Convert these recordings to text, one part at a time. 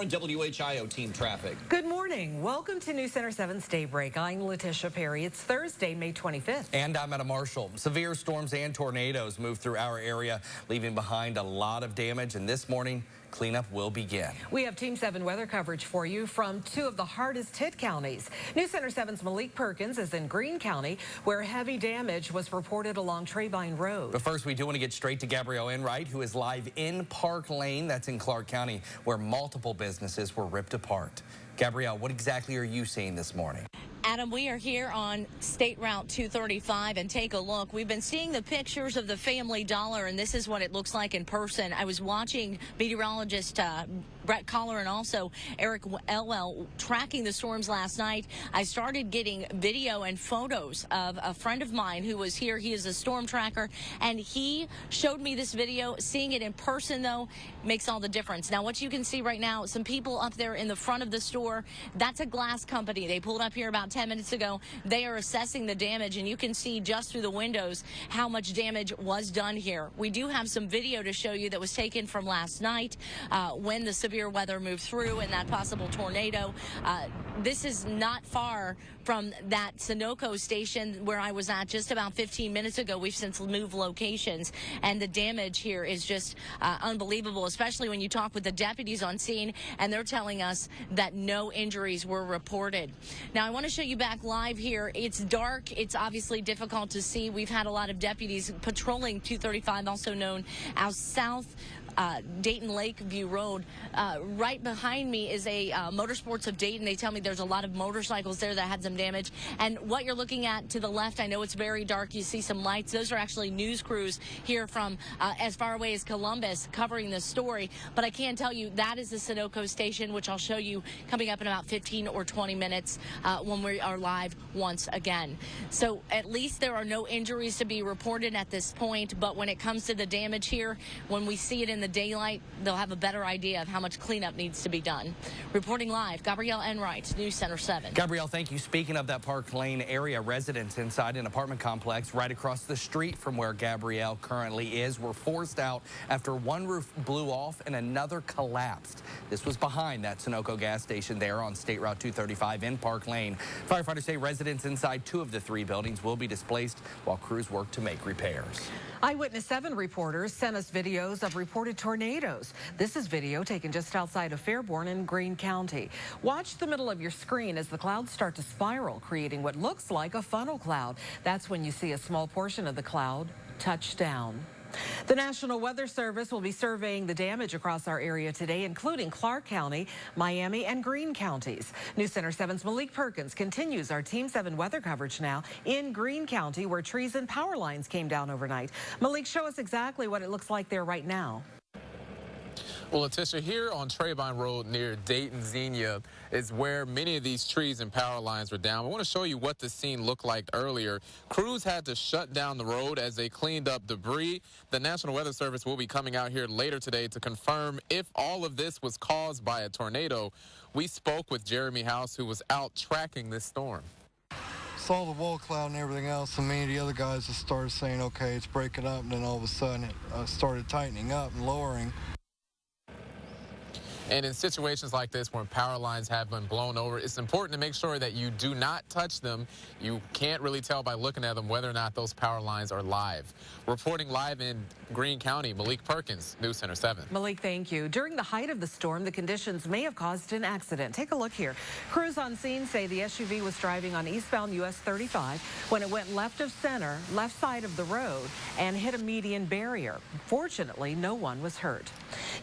WHIO team traffic. Good morning. Welcome to Newscenter 7's Daybreak. I'm Letitia Perry. It's Thursday, May 25th. And I'm Adam Marshall. Severe storms and tornadoes move through our area, leaving behind a lot of damage. And this morning, cleanup will begin. We have Team 7 weather coverage for you from two of the hardest hit counties. Newscenter 7's Malik Perkins is in Greene County, where heavy damage was reported along Trabine Road. But first, we do want to get straight to Gabrielle Enright, who is live in Park Lane. That's in Clark County, where multiple businesses were ripped apart. Gabrielle, what exactly are you seeing this morning? Adam, we are here on State Route 235, and take a look. We've been seeing the pictures of the Family Dollar, and this is what it looks like in person. I was watching meteorologist Brett Collar and also Eric Elwell tracking the storms last night. I started getting video and photos of a friend of mine who was here. He is a storm tracker, and he showed me this video. Seeing it in person, though, makes all the difference. Now, what you can see right now, some people up there in the front of the store, that's a glass company. They pulled up here about 10 minutes ago. They are assessing the damage, and you can see just through the windows how much damage was done here. We do have some video to show you that was taken from last night when the severe weather moved through and that possible tornado. This is not far from that Sunoco station where I was at just about 15 minutes ago. We've since moved locations, and the damage here is just unbelievable, especially when you talk with the deputies on scene, and they're telling us that no injuries were reported. Now, I want to show you back live here. It's dark. It's obviously difficult to see. We've had a lot of deputies patrolling 235, also known as South Dayton Lakeview Road. Right behind me is a Motorsports of Dayton. They tell me there's a lot of motorcycles there that had some damage. And what you're looking at to the left, I know it's very dark. You see some lights. Those are actually news crews here from as far away as Columbus covering this story. But I can tell you that is the Sunoco station, which I'll show you coming up in about 15 or 20 minutes when we are live once again. So at least there are no injuries to be reported at this point. But when it comes to the damage here, when we see it in the daylight, they'll have a better idea of how much cleanup needs to be done. Reporting live, Gabrielle Enright, Newscenter 7. Gabrielle, thank you. Speaking of that Park Lane area, residents inside an apartment complex right across the street from where Gabrielle currently is were forced out after one roof blew off and another collapsed. This was behind that Sunoco gas station there on State Route 235 in Park Lane. Firefighters say residents inside two of the three buildings will be displaced while crews work to make repairs. Eyewitness 7 reporters sent us videos of reported tornadoes. This is video taken just outside of Fairborn in Greene County. Watch the middle of your screen as the clouds start to spiral, creating what looks like a funnel cloud. That's when you see a small portion of the cloud touch down. The National Weather Service will be surveying the damage across our area today, including Clark County, Miami, and Greene counties. Newscenter 7's Malik Perkins continues our Team 7 weather coverage now in Greene County, where trees and power lines came down overnight. Malik, show us exactly what it looks like there right now. Well, Letitia, here on Trabine Road near Dayton Xenia is where many of these trees and power lines were down. I want to show you what the scene looked like earlier. Crews had to shut down the road as they cleaned up debris. The National Weather Service will be coming out here later today to confirm if all of this was caused by a tornado. We spoke with Jeremy House, who was out tracking this storm. Saw the wall cloud and everything else, and me and the other guys just started saying, okay, it's breaking up, and then all of a sudden it started tightening up and lowering. And in situations like this, when power lines have been blown over, it's important to make sure that you do not touch them. You can't really tell by looking at them whether or not those power lines are live. Reporting live in Greene County, Malik Perkins, Newscenter 7. Malik, thank you. During the height of the storm, the conditions may have caused an accident. Take a look here. Crews on scene say the SUV was driving on eastbound US 35 when it went left of center, left side of the road, and hit a median barrier. Fortunately, no one was hurt.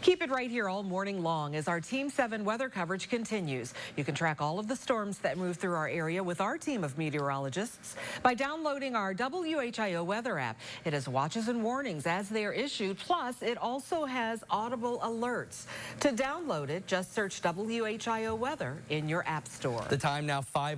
Keep it right here all morning long as our Team 7 weather coverage continues. You can track all of the storms that move through our area with our team of meteorologists by downloading our WHIO weather app. It has watches and warnings as they are issued, plus it also has audible alerts. To download it, just search WHIO weather in your app store. The time now 5:00.